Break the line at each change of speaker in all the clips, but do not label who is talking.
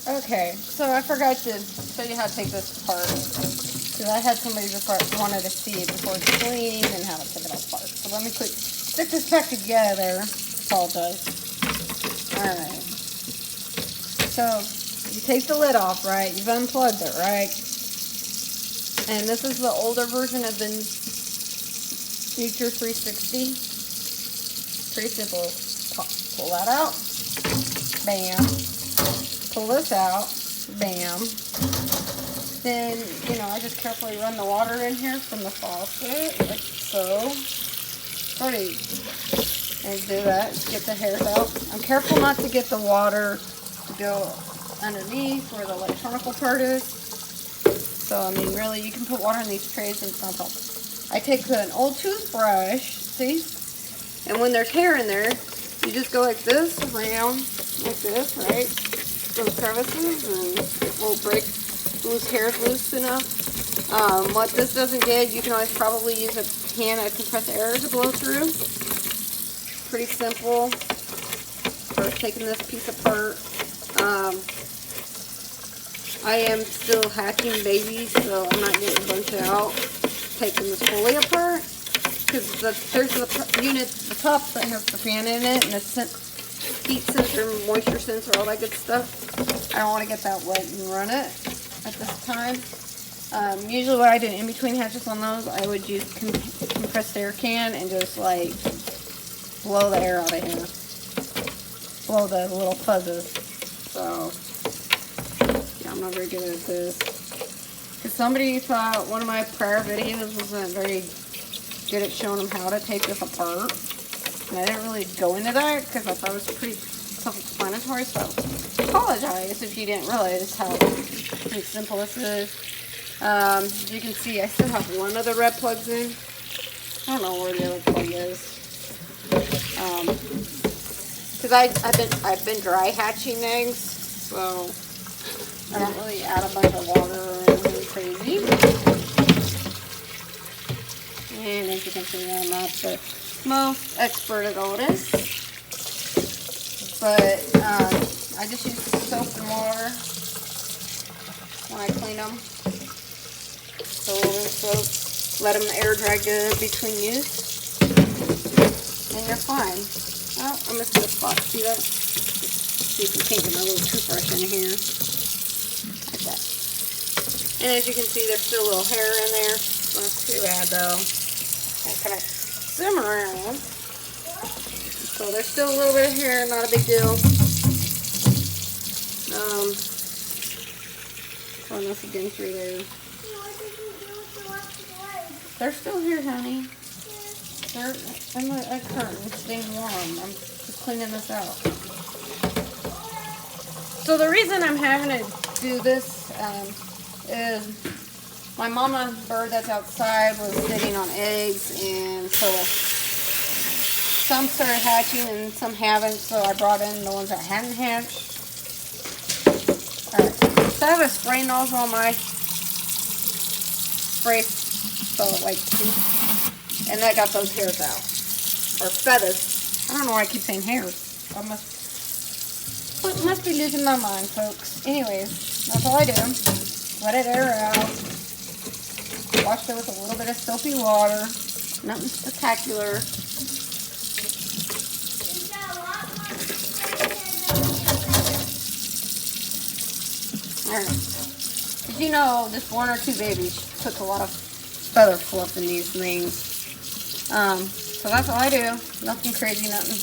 Okay, so I forgot to show you how to take this apart. Because I had somebody before wanted to see it before it's clean and how to take it apart. So let me stick this back together. Apologize. Alright. So you take the lid off, right? You've unplugged it, right? And this is the older version of the Future 360. Pretty simple. Pull that out. Bam. Pull this out. Bam. Then, I just carefully run the water in here from the faucet, like so. Pretty. And do that. Get the hairs out. I'm careful not to get the water to go underneath where the electronical part is. So, I mean, really, you can put water in these trays and it's not a problem. I take an old toothbrush, see? And when there's hair in there, you just go like this, around, like this, right? Those crevices, and it will break loose hairs loose enough. What this doesn't get, you can always probably use a can of compressed air to blow through. Pretty simple. First, taking this piece apart. I am still hatching babies, so I'm not getting a bunch out. Taking this fully apart, because there's the unit at the top that has the fan in it, and the heat sensor, moisture sensor, all that good stuff. I don't want to get that wet and run it at this time. Usually what I do in between hatches on those, I would use compressed air can and just like blow the air out of here. Blow the little fuzzes. So, yeah, I'm not very good at this. Because somebody thought one of my prior videos wasn't very good at showing them how to take this apart. And I didn't really go into that because I thought it was pretty self-explanatory. So I apologize if you didn't realize how pretty simple this is. As you can see, I still have one of the red plugs in. I don't know where the other plug is. Because I've been dry hatching eggs, so I don't really add a bunch of water or anything crazy. And as you can see, I'm not the most expert at all this. But I just use soap and water when I clean them. So a little bit of soap. Let them air dry good between use. And you're fine. Oh, I missed a spot. See that? See if you can't get my little toothbrush in here. Like that. And as you can see, there's still a little hair in there. Not too bad though. I'm kind of zoom around. So there's still a little bit of hair, not a big deal. Run this again through there. They're still here, honey. They're in a curtain, staying warm. I'm just cleaning this out. So the reason I'm having to do this is my mama bird that's outside was sitting on eggs, and so some started hatching and some haven't, so I brought in the ones that hadn't hatched. Alright, so I have a spray nozzle on my spray, so like, and that got those hairs out, or feathers. I don't know why I keep saying hairs. I must be losing my mind, folks. Anyways, that's all I do. Let it air out. Wash it with a little bit of soapy water. Nothing spectacular. Alright. As you know, just one or two babies puts a lot of feather fluff in these things. So that's all I do. Nothing crazy, nothing.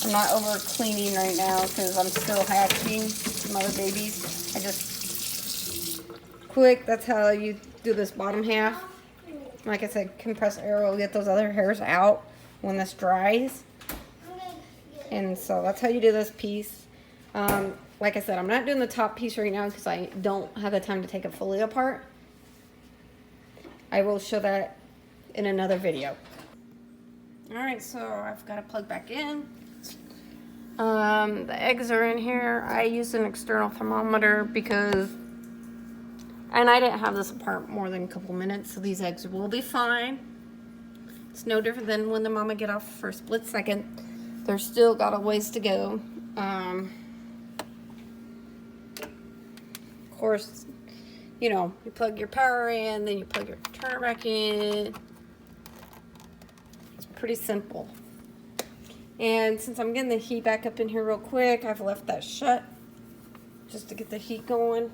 I'm not over cleaning right now because I'm still hatching some other babies. I just quick, that's how you do this bottom half. Like I said, compressed air will get those other hairs out when this dries. And so that's how you do this piece. Like I said, I'm not doing the top piece right now because I don't have the time to take it fully apart. I will show that in another video. Alright, so I've got to plug back in. The eggs are in here. I used an external thermometer because, and I didn't have this apart more than a couple minutes, so these eggs will be fine. It's no different than when the mama get off for a split second. They're still got a ways to go. Of course, you know, you plug your power in, then you plug your turner back in. It's pretty simple. And since I'm getting the heat back up in here real quick, I've left that shut just to get the heat going.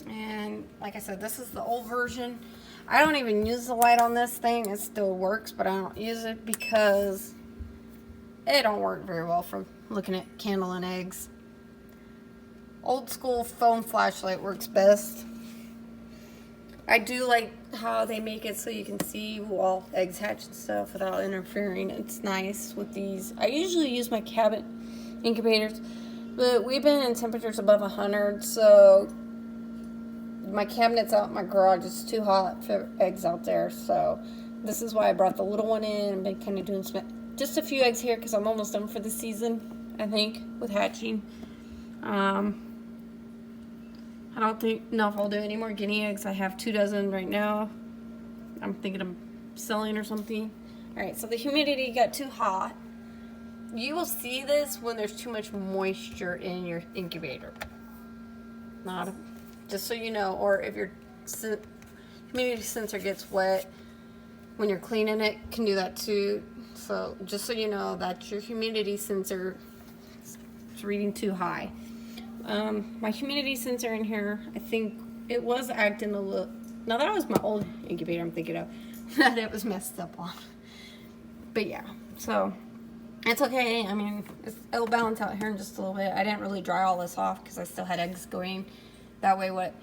And like I said, this is the old version. I don't even use the light on this thing. It still works, but I don't use it because it don't work very well for looking at candle and eggs. Old school foam flashlight works best. I do like how they make it so you can see while eggs hatch and stuff without interfering. It's nice with these. I usually use my cabinet incubators, but we've been in temperatures above 100, so my cabinet's out in my garage. It's too hot for eggs out there, so this is why I brought the little one in and been kind of doing just a few eggs here because I'm almost done for the season, I think, with hatching. I don't know if I'll do any more guinea eggs. I have 2 dozen right now. I'm thinking of selling or something. Alright, so the humidity got too hot. You will see this when there's too much moisture in your incubator. Just so you know, or if your humidity sensor gets wet when you're cleaning it, can do that too. So just so you know that your humidity sensor is reading too high. My humidity sensor in here, I think it was acting a little. Now that was my old incubator I'm thinking of that it was messed up on. But yeah, so it's okay. I mean, it'll balance out here in just a little bit. I didn't really dry all this off because I still had eggs going. That way, what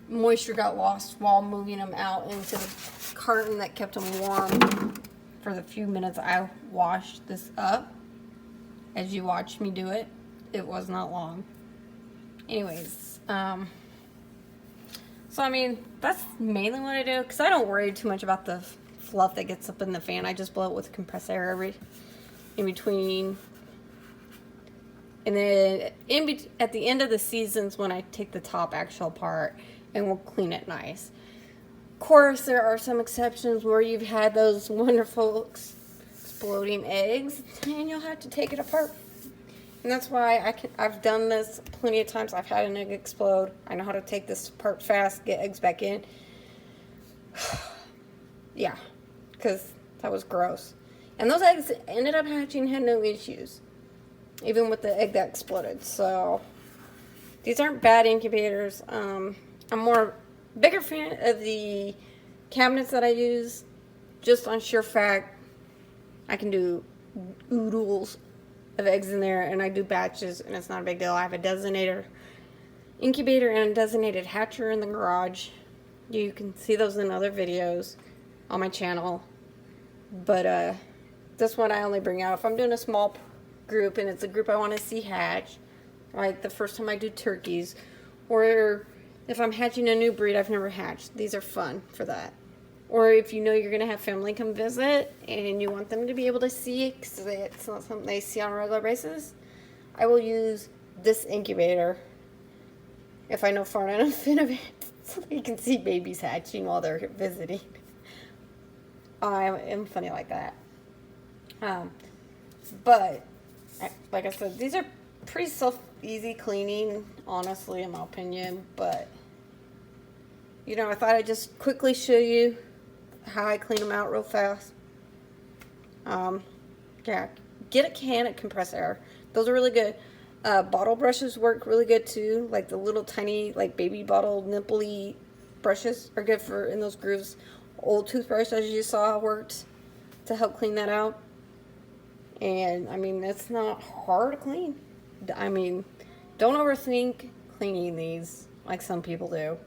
moisture got lost while moving them out into the carton that kept them warm for the few minutes I washed this up. As you watched me do it, it was not long. Anyways, so I mean, that's mainly what I do, because I don't worry too much about the fluff that gets up in the fan. I just blow it with compressed air in between. And then at the end of the seasons when I take the top actual apart and we'll clean it nice. Of course, there are some exceptions where you've had those wonderful exploding eggs and you'll have to take it apart. And that's why I've done this plenty of times. I've had an egg explode. I know how to take this apart fast, get eggs back in. Yeah, because that was gross. And those eggs ended up hatching, had no issues, even with the egg that exploded. So these aren't bad incubators. I'm bigger fan of the cabinets that I use, just on sheer fact I can do oodles of eggs in there, and I do batches, and it's not a big deal. I have a designated incubator and a designated hatcher in the garage. You can see those in other videos on my channel, but this one I only bring out if I'm doing a small group and it's a group I want to see hatch, like the first time I do turkeys, or if I'm hatching a new breed I've never hatched. These are fun for that. Or if you know you're going to have family come visit and you want them to be able to see it because it's not something they see on a regular basis, I will use this incubator if I know far enough in of it so you can see babies hatching while they're visiting. I am funny like that. But, like I said, these are pretty easy cleaning, honestly, in my opinion. But, you know, I thought I'd just quickly show you how I clean them out real fast. Yeah, get a can of compressed air. Those are really good. Bottle brushes work really good too. Like the little tiny, like baby bottle nipple-y brushes are good for in those grooves. Old toothbrush, as you saw, worked to help clean that out. And I mean, it's not hard to clean. I mean, don't overthink cleaning these like some people do.